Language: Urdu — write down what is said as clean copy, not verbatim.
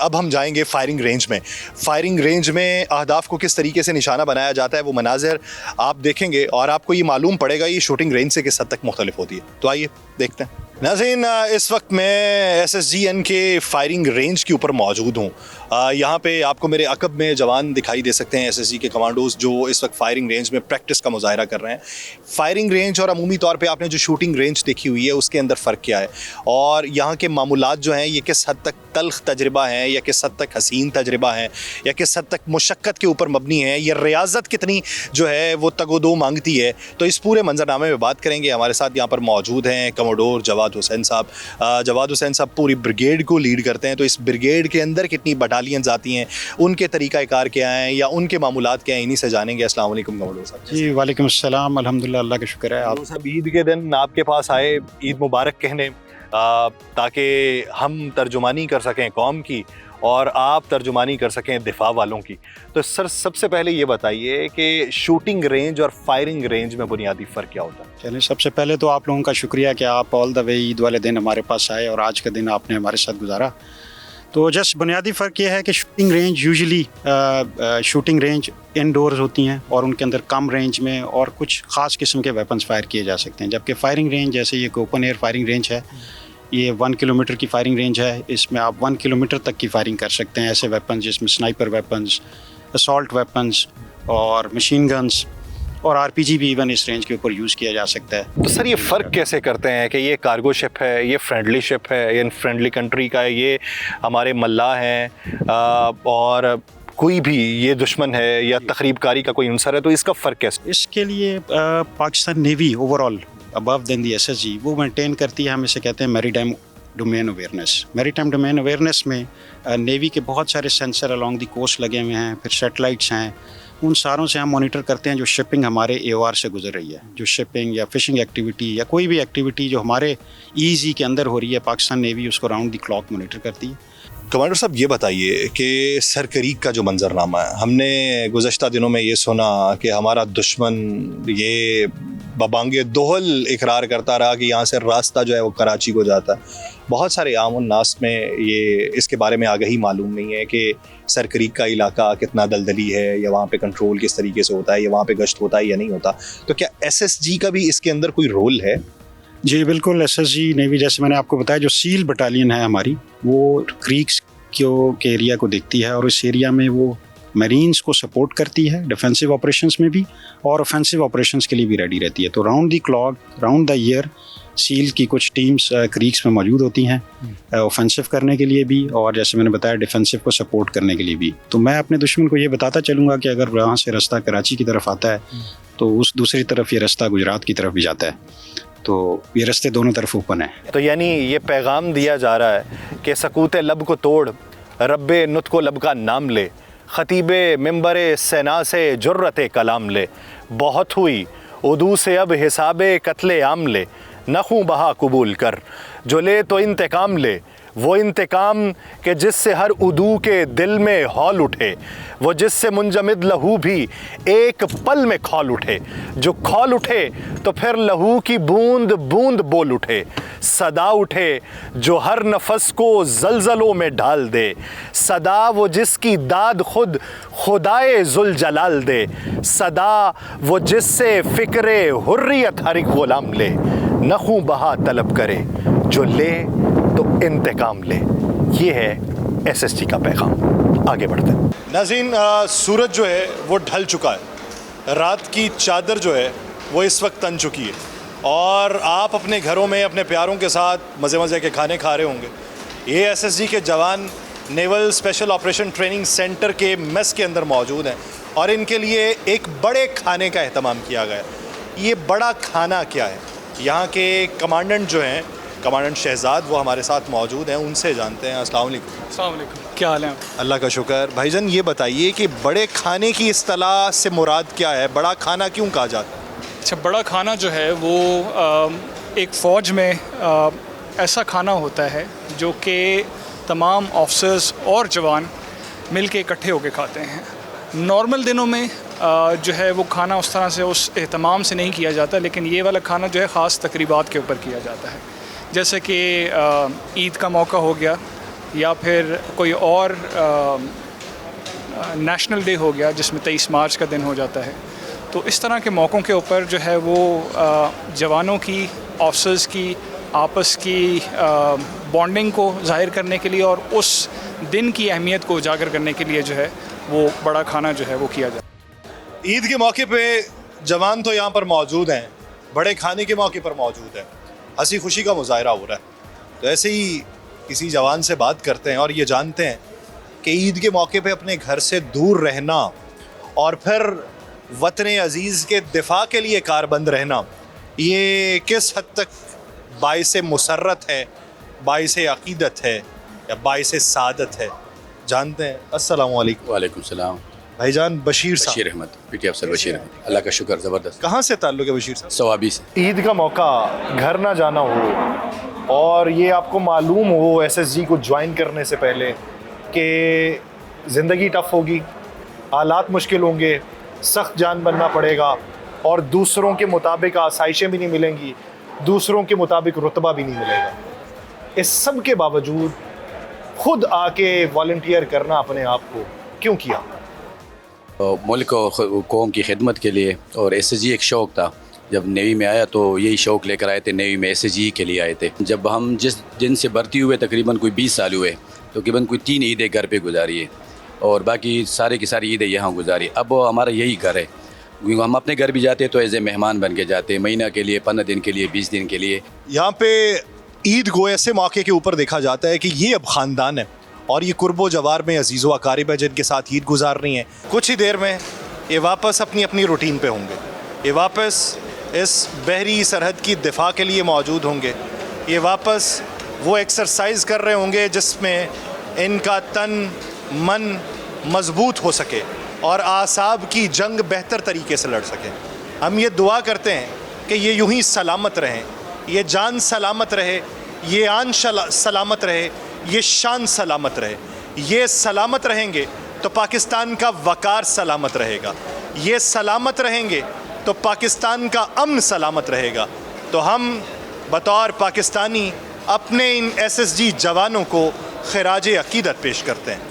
اب ہم جائیں گے فائرنگ رینج میں. فائرنگ رینج میں اہداف کو کس طریقے سے نشانہ بنایا جاتا ہے وہ مناظر آپ دیکھیں گے اور آپ کو یہ معلوم پڑے گا یہ شوٹنگ رینج سے کس حد تک مختلف ہوتی ہے. تو آئیے دیکھتے ہیں. ناظرین اس وقت میں SSGN کے فائرنگ رینج کے اوپر موجود ہوں. یہاں پہ آپ کو میرے عقب میں جوان دکھائی دے سکتے ہیں SSG کے کمانڈوز جو اس وقت فائرنگ رینج میں پریکٹس کا مظاہرہ کر رہے ہیں. فائرنگ رینج اور عمومی طور پہ آپ نے جو شوٹنگ رینج دیکھی ہوئی ہے اس کے اندر فرق کیا ہے اور یہاں کے معمولات جو ہیں یہ کس حد تک تلخ تجربہ ہیں یا کس حد تک حسین تجربہ ہیں یا کس حد تک مشقت کے اوپر مبنی ہیں, یہ ریاضت کتنی جو ہے وہ تگ و دو مانگتی ہے. تو اس پورے منظرنامے میں بات کریں گے. ہمارے ساتھ یہاں پر موجود ہیں کموڈور جواد حسین صاحب. جواد حسین صاحب پوری بریگیڈ کو لیڈ کرتے ہیں, تو اس بریگیڈ کے اندر کتنی بٹالینز آتی ہیں, ان کے طریقہ کار کیا ہیں یا ان کے معمولات کیا ہیں, انہی سے جانیں گے. السلام علیکم کموڈور صاحب. جی وعلیکم السلام. الحمدللہ اللہ کا شکر ہے. آپ صاحب عید کے دن آپ کے پاس آئے عید مبارک کہنے تاکہ ہم ترجمانی کر سکیں قوم کی اور آپ ترجمانی کر سکیں دفاع والوں کی. تو سر سب سے پہلے یہ بتائیے کہ شوٹنگ رینج اور فائرنگ رینج میں بنیادی فرق کیا ہوتا ہے؟ چلیں سب سے پہلے تو آپ لوگوں کا شکریہ کہ آپ آل دا وے عید والے دن ہمارے پاس آئے اور آج کا دن آپ نے ہمارے ساتھ گزارا. تو جسٹ بنیادی فرق یہ ہے کہ shooting range usually shooting range indoors ہوتی ہیں اور ان کے اندر کم رینج میں اور کچھ خاص قسم کے ویپنز فائر کیے جا سکتے ہیں, جبکہ فائرنگ رینج جیسے یہ اوپن ایئر فائرنگ رینج ہے, یہ 1 کلومیٹر کی فائرنگ رینج ہے. اس میں آپ 1 کلومیٹر تک کی فائرنگ کر سکتے ہیں ایسے ویپنز جس میں سنائپر ویپنز, اسالٹ ویپنز اور مشین گنز اور RPG بھی ایون اس رینج کے اوپر یوز کیا جا سکتا ہے. تو سر یہ فرق کیسے کرتے ہیں کہ یہ کارگو شپ ہے, یہ فرینڈلی شپ ہے, یہ فرینڈلی کنٹری کا ہے, یہ ہمارے ملاح ہیں اور کوئی بھی یہ دشمن ہے یا تخریب کاری کا کوئی عنصر ہے, تو اس کا فرق کیسے؟ اس کے لیے پاکستان نیوی اوور آل ابو دین دی SSG وہ مینٹین کرتی ہے, ہم اسے کہتے ہیں میری ٹائم ڈومین اویئرنیس. میری ٹائم ڈومین اویئرنیس میں نیوی کے بہت سارے سینسر الانگ دی کوسٹ لگے ہوئے ہیں, پھر سیٹلائٹس ہیں, ان ساروں سے ہم مانیٹر کرتے ہیں جو شپنگ ہمارے AOR سے گزر رہی ہے. جو شپنگ یا فشنگ ایکٹیویٹی یا کوئی بھی ایکٹیویٹی جو ہمارے EEZ کے اندر ہو رہی ہے, پاکستان نیوی اس کو راؤنڈ دی کلاک مانیٹر کرتی ہے. کمانڈر صاحب یہ بتائیے کہ سرکریک کا جو منظرنامہ ہے, ہم نے گزشتہ دنوں میں یہ سنا کہ ہمارا دشمن یہ ببانگ دوہل اقرار کرتا رہا کہ یہاں سے راستہ جو ہے وہ کراچی کو جاتا ہے. بہت سارے عام الناس میں یہ اس کے بارے میں آگہی معلوم نہیں ہے کہ سرکریک کا علاقہ کتنا دلدلی ہے یا وہاں پہ کنٹرول کس طریقے سے ہوتا ہے یا وہاں پہ گشت ہوتا ہے یا نہیں ہوتا. تو کیا SSG کا بھی اس کے اندر کوئی رول ہے؟ جی بالکل. SSG نیوی جیسے میں نے آپ کو بتایا جو سیل بٹالین ہے ہماری, وہ کریکس کے ایریا کو دیکھتی ہے اور اس ایریا میں وہ میرینز کو سپورٹ کرتی ہے ڈیفینسو آپریشنز میں بھی اور اوفینسو آپریشنز کے لیے بھی ریڈی رہتی ہے. تو round the clock round the air cell کی کچھ ٹیمز کریکس میں موجود ہوتی ہیں اوفینسو کرنے کے لیے بھی اور جیسے میں نے بتایا ڈیفینسو کو سپورٹ کرنے کے لیے بھی. تو میں اپنے دشمن کو یہ بتاتا چلوں گا کہ اگر وہاں سے راستہ کراچی کی طرف آتا ہے تو اس دوسری طرف یہ راستہ گجرات کی طرف بھی جاتا ہے. تو یہ راستے دونوں طرف اوپن ہیں. تو یعنی یہ پیغام دیا جا رہا ہے کہ سکوت لب کو توڑ, رب نطق و لب کا نام لے, خطیب ممبر سینا سے جرت کلام لے, بہت ہوئی اردو سے اب حساب قتل عام لے, نخوں بہا قبول کر جو لے تو انتقام لے, وہ انتقام کہ جس سے ہر عدو کے دل میں ہول اٹھے, وہ جس سے منجمد لہو بھی ایک پل میں کھول اٹھے, جو کھول اٹھے تو پھر لہو کی بوند بوند بول اٹھے, صدا اٹھے جو ہر نفس کو زلزلوں میں ڈال دے, صدا وہ جس کی داد خود خدائے ذوالجلال دے, صدا وہ جس سے فکر حریت ہر ایک غلام لے, نخوں بہا طلب کرے جو لے تو انتقام لے. یہ ہے SSG کا پیغام. آگے بڑھتے ہیں. ناظرین سورج جو ہے وہ ڈھل چکا ہے, رات کی چادر جو ہے وہ اس وقت تن چکی ہے اور آپ اپنے گھروں میں اپنے پیاروں کے ساتھ مزے مزے کے کھانے کھا رہے ہوں گے. یہ SSG کے جوان نیول اسپیشل آپریشن ٹریننگ سینٹر کے میس کے اندر موجود ہیں اور ان کے لیے ایک بڑے کھانے کا اہتمام کیا گیا. یہ بڑا کھانا کیا ہے؟ یہاں کے کمانڈنٹ جو ہیں, کمانڈنٹ شہزاد, وہ ہمارے ساتھ موجود ہیں, ان سے جانتے ہیں. السلام علیکم. السلام علیکم, کیا حال ہے؟ اللہ کا شکر. بھائی جان یہ بتائیے کہ بڑے کھانے کی اصطلاح سے مراد کیا ہے؟ بڑا کھانا کیوں کہا جاتا ہے؟ اچھا, بڑا کھانا جو ہے وہ ایک فوج میں ایسا کھانا ہوتا ہے جو کہ تمام آفسرز اور جوان مل کے اکٹھے ہو کے کھاتے ہیں. نارمل دنوں میں جو ہے وہ کھانا اس طرح سے اس اہتمام سے نہیں کیا جاتا, لیکن یہ والا کھانا جو ہے خاص تقریبات کے اوپر کیا جاتا ہے. جیسے کہ عید کا موقع ہو گیا یا پھر کوئی اور نیشنل ڈے ہو گیا جس میں 23 مارچ کا دن ہو جاتا ہے. تو اس طرح کے موقعوں کے اوپر جو ہے وہ جوانوں کی، آفسرز کی آپس کی بانڈنگ کو ظاہر کرنے کے لیے اور اس دن کی اہمیت کو اجاگر کرنے کے لیے جو ہے وہ بڑا کھانا جو ہے وہ کیا جائے. عید کے موقع پہ جوان تو یہاں پر موجود ہیں، بڑے کھانے کے موقع پر موجود ہیں، ہنسی خوشی کا مظاہرہ ہو رہا ہے. تو ایسے ہی کسی جوان سے بات کرتے ہیں اور یہ جانتے ہیں کہ عید کے موقع پہ اپنے گھر سے دور رہنا اور پھر وطن عزیز کے دفاع کے لیے کاربند رہنا یہ کس حد تک باعث مسرت ہے، باعث عقیدت ہے یا باعث سعادت ہے. جانتے ہیں. السلام علیکم. وعلیکم السلام. بھائی جان بشیر صاحب. بشیر احمد، پی ٹی افسر بشیر احمد. اللہ کا شکر، زبردست. کہاں سے تعلق ہے بشیر صاحب؟ ثوابی سے. عید کا موقع، گھر نہ جانا ہو اور یہ آپ کو معلوم ہو ایس ایس جی کو جوائن کرنے سے پہلے کہ زندگی ٹف ہوگی، حالات مشکل ہوں گے، سخت جان بننا پڑے گا اور دوسروں کے مطابق آسائشیں بھی نہیں ملیں گی، دوسروں کے مطابق رتبہ بھی نہیں ملے گا. اس سب کے باوجود خود آ کے والنٹیئر کرنا اپنے آپ کو کیوں کیا؟ ملک اور قوم کی خدمت کے لیے. اور ایس ایس جی ایک شوق تھا. جب نیوی میں آیا تو یہی شوق لے کر آئے تھے. نیوی میں ایس ایس جی کے لیے آئے تھے. جب ہم جس دن سے بھرتی ہوئے تقریباً کوئی 20 سال ہوئے، تقریباً کوئی 3 عیدیں گھر پہ گزاری ہے اور باقی سارے کی ساری عیدیں یہاں گزاری. اب ہمارا یہی گھر ہے. ہم اپنے گھر بھی جاتے ہیں تو ایز اے مہمان بن کے جاتے ہیں، مہینہ کے لیے، 15 دن کے لیے، 20 دن کے لیے. یہاں پہ عید کو ایسے موقع کے اوپر دیکھا جاتا ہے کہ یہ اب خاندان ہے اور یہ قرب و جوار میں عزیز و اقارب ہے جن کے ساتھ عید گزارنی ہے. کچھ ہی دیر میں یہ واپس اپنی اپنی روٹین پہ ہوں گے، یہ واپس اس بحری سرحد کی دفاع کے لیے موجود ہوں گے، یہ واپس وہ ایکسرسائز کر رہے ہوں گے جس میں ان کا تن من مضبوط ہو سکے اور اعصاب کی جنگ بہتر طریقے سے لڑ سکیں. ہم یہ دعا کرتے ہیں کہ یہ یوں ہی سلامت رہیں، یہ جان سلامت رہے، یہ آن سلامت رہے، یہ شان سلامت رہے. یہ سلامت رہیں گے تو پاکستان کا وقار سلامت رہے گا، یہ سلامت رہیں گے تو پاکستان کا امن سلامت رہے گا. تو ہم بطور پاکستانی اپنے ان ایس ایس جی جوانوں کو خراج عقیدت پیش کرتے ہیں.